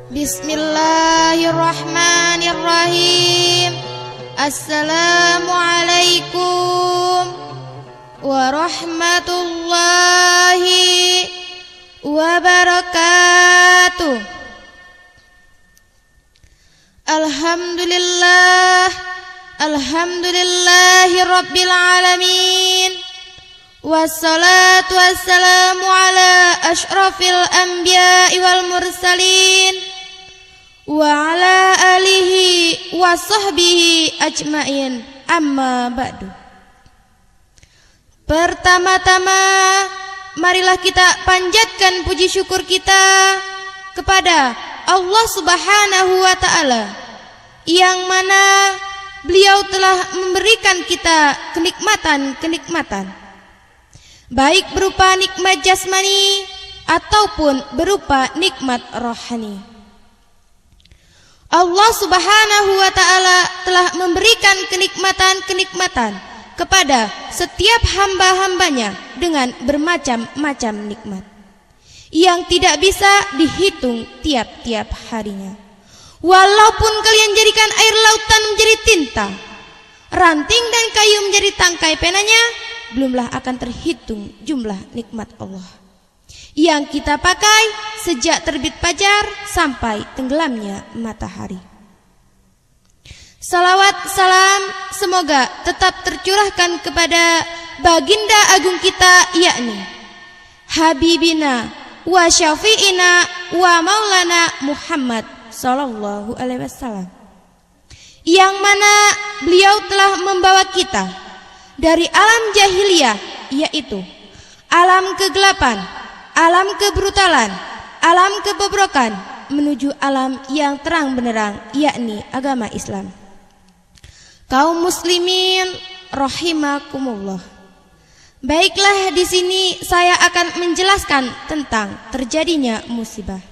Bismillahirrahmanirrahim. Assalamualaikum warahmatullahi wabarakatuh. Alhamdulillahi rabbil alamin. Wassalatu wassalamu ala asyrafil anbiya'i wal mursalin wa ala alihi wa sahbihi ajmain, amma ba'du. Pertama-tama marilah kita panjatkan puji syukur kita kepada Allah Subhanahu wa ta'ala, yang mana beliau telah memberikan kita kenikmatan, baik berupa nikmat jasmani ataupun berupa nikmat rohani. Allah Subhanahu wa ta'ala telah memberikan kenikmatan kepada setiap hamba-hambanya dengan bermacam-macam nikmat yang tidak bisa dihitung tiap-tiap harinya. Walaupun kalian jadikan air lautan menjadi tinta, ranting dan kayu menjadi tangkai penanya, belumlah akan terhitung jumlah nikmat Allah yang kita pakai sejak terbit fajar sampai tenggelamnya matahari. Salawat salam semoga tetap tercurahkan kepada baginda agung kita, yakni Habibina wa syafi'ina wa maulana Muhammad sallallahu alaihi wasallam, yang mana beliau telah membawa kita dari alam jahiliyah, yaitu alam kegelapan, alam kebrutalan, alam kebobrokan, menuju alam yang terang benderang, yakni agama Islam. Kaum muslimin rahimakumullah. Baiklah, di sini saya akan menjelaskan tentang terjadinya musibah.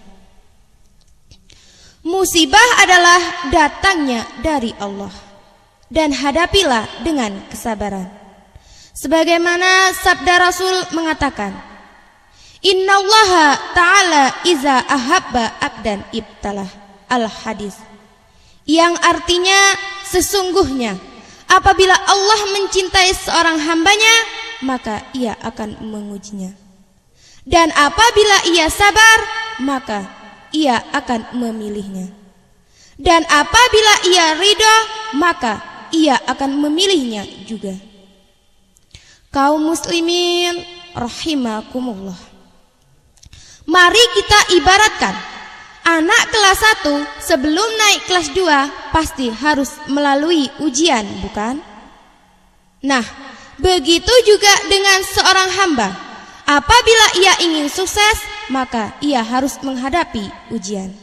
Musibah adalah datangnya dari Allah, dan hadapilah dengan kesabaran. Sebagaimana sabda Rasul mengatakan, Innallaha ta'ala iza ahabba abdan ibtalah, al-hadis, yang artinya sesungguhnya apabila Allah mencintai seorang hambanya, maka ia akan mengujinya, dan apabila ia sabar, maka ia akan memilihnya, dan apabila ia ridha, maka ia akan memilihnya juga. Kaum muslimin rahimakumullah, mari kita ibaratkan anak kelas 1 sebelum naik kelas 2 pasti harus melalui ujian, bukan? Nah, begitu juga dengan seorang hamba. Apabila ia ingin sukses, maka ia harus menghadapi ujian.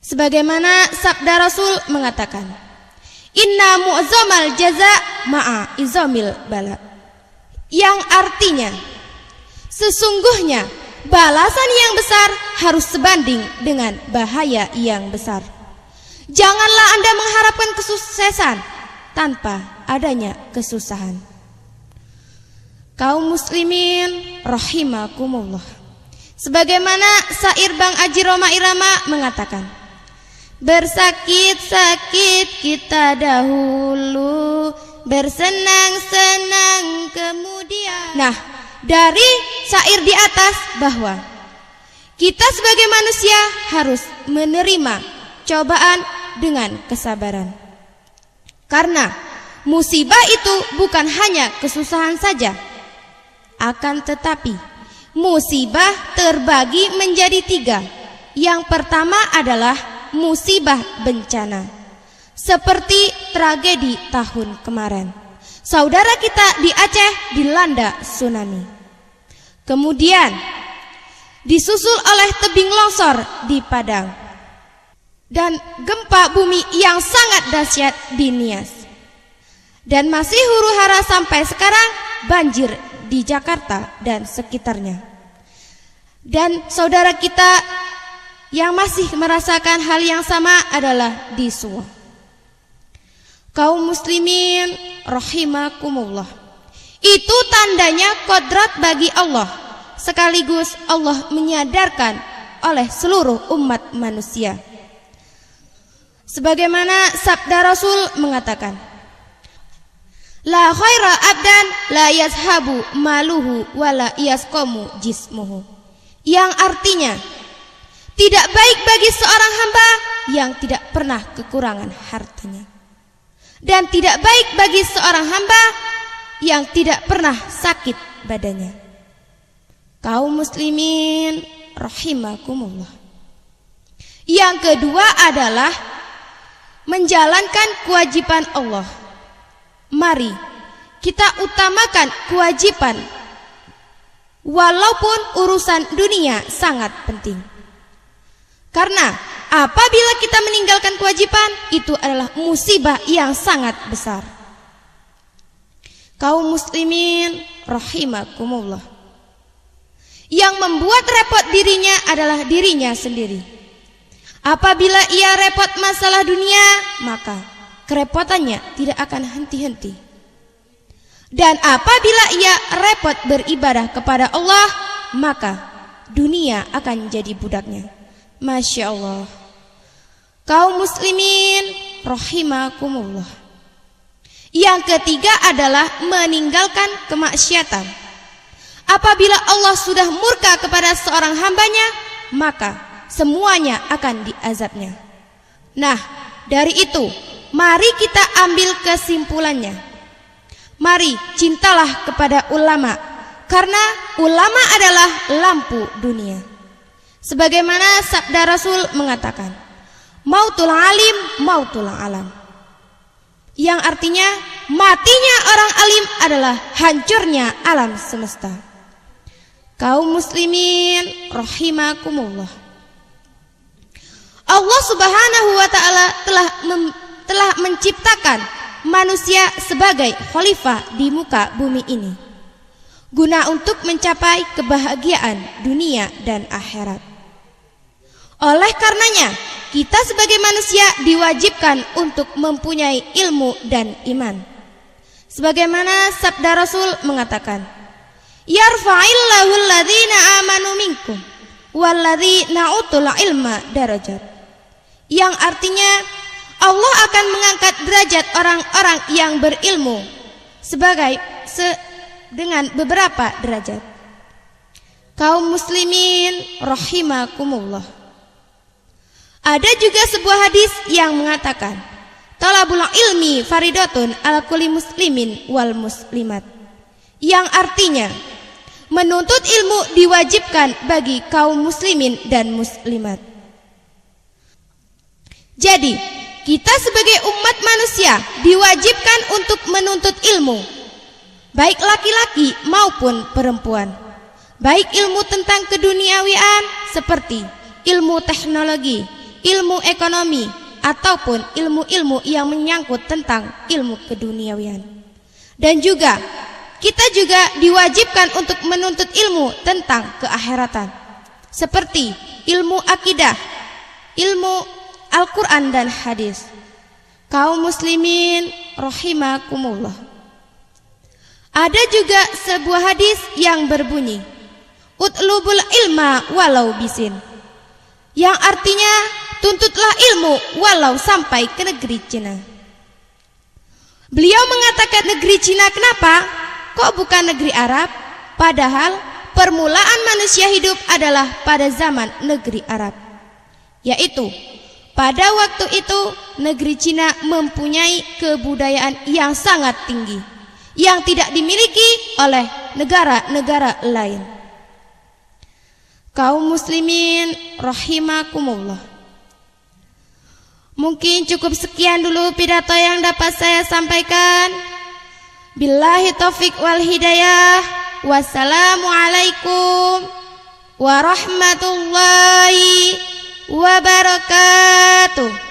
Sebagaimana sabda Rasul mengatakan, Inna mu'zamal jaza ma'a izamil bala, yang artinya sesungguhnya balasan yang besar harus sebanding dengan bahaya yang besar. Janganlah Anda mengharapkan kesuksesan tanpa adanya kesusahan. Kaum muslimin rahimakumullah, sebagaimana syair Bang Aji Roma Irama mengatakan, bersakit-sakit kita dahulu, bersenang-senang kemudian. Nah, dari syair di atas bahwa kita sebagai manusia harus menerima cobaan dengan kesabaran, karena musibah itu bukan hanya kesusahan saja, akan tetapi musibah terbagi menjadi 3. Yang pertama adalah musibah bencana, seperti tragedi tahun kemarin. Saudara kita di Aceh dilanda tsunami, kemudian disusul oleh tebing longsor di Padang, dan gempa bumi yang sangat dahsyat di Nias, dan masih huru-hara sampai sekarang banjir di Jakarta dan sekitarnya. Dan saudara kita yang masih merasakan hal yang sama adalah di Suwon. Kaum muslimin rahimakumullah, itu tandanya kodrat bagi Allah, sekaligus Allah menyadarkan oleh seluruh umat manusia. Sebagaimana sabda Rasul mengatakan, la khaira abdan la yazhabu maluhu wala yasqamu jismuhu, yang artinya tidak baik bagi seorang hamba yang tidak pernah kekurangan hartanya, dan tidak baik bagi seorang hamba yang tidak pernah sakit badannya. Kaum muslimin rahimakumullah. Yang kedua adalah menjalankan kewajiban Allah. Mari kita utamakan kewajiban, walaupun urusan dunia sangat penting. Karena apabila kita meninggalkan kewajiban, itu adalah musibah yang sangat besar. Kaum muslimin rahimakumullah. Yang membuat repot dirinya adalah dirinya sendiri. Apabila ia repot masalah dunia, maka kerepotannya tidak akan henti-henti. Dan apabila ia repot beribadah kepada Allah, maka dunia akan jadi budaknya. Masya Allah. Kaum muslimin rahimakumullah. Yang ketiga adalah meninggalkan kemaksiatan. Apabila Allah sudah murka kepada seorang hambanya, maka semuanya akan diazabnya. Nah, dari itu mari kita ambil kesimpulannya. Mari cintalah kepada ulama, karena ulama adalah lampu dunia. Sebagaimana sabda Rasul mengatakan, mautul alim mautul alam, yang artinya matinya orang alim adalah hancurnya alam semesta. Kaum muslimin rahimakumullah. Allah Subhanahu wa taala telah menciptakan manusia sebagai khalifah di muka bumi ini, guna untuk mencapai kebahagiaan dunia dan akhirat. Oleh karenanya, kita sebagai manusia diwajibkan untuk mempunyai ilmu dan iman. Sebagaimana sabda Rasul mengatakan, yarfa'illahu alladhina amanu minkum walladzina utul ilma darajat, yang artinya Allah akan mengangkat derajat orang-orang yang berilmu dengan beberapa derajat. Kaum muslimin rahimakumullah. Ada juga sebuah hadis yang mengatakan, talabul ilmi faridatun ala kulli muslimin wal muslimat, yang artinya menuntut ilmu diwajibkan bagi kaum muslimin dan muslimat. Jadi, kita sebagai umat manusia diwajibkan untuk menuntut ilmu, baik laki-laki maupun perempuan. Baik ilmu tentang keduniawian seperti ilmu teknologi, ilmu ekonomi, ataupun ilmu-ilmu yang menyangkut tentang ilmu keduniawian. Dan juga kita juga diwajibkan untuk menuntut ilmu tentang keakhiratan, seperti ilmu akidah, ilmu Al-Quran dan hadis. Kaum muslimin rahimakumullah. Ada juga sebuah hadis yang berbunyi, utlubul ilma walau bisin, yang artinya tuntutlah ilmu walau sampai ke negeri Cina. Beliau mengatakan negeri Cina, kenapa? Kok bukan negeri Arab? Padahal permulaan manusia hidup adalah pada zaman negeri Arab, yaitu pada waktu itu negeri Cina mempunyai kebudayaan yang sangat tinggi, yang tidak dimiliki oleh negara-negara lain. Kaum muslimin rahimakumullah. Mungkin cukup sekian dulu pidato yang dapat saya sampaikan. Billahi taufik wal hidayah. Wassalamualaikum warahmatullahi wabarakatuh.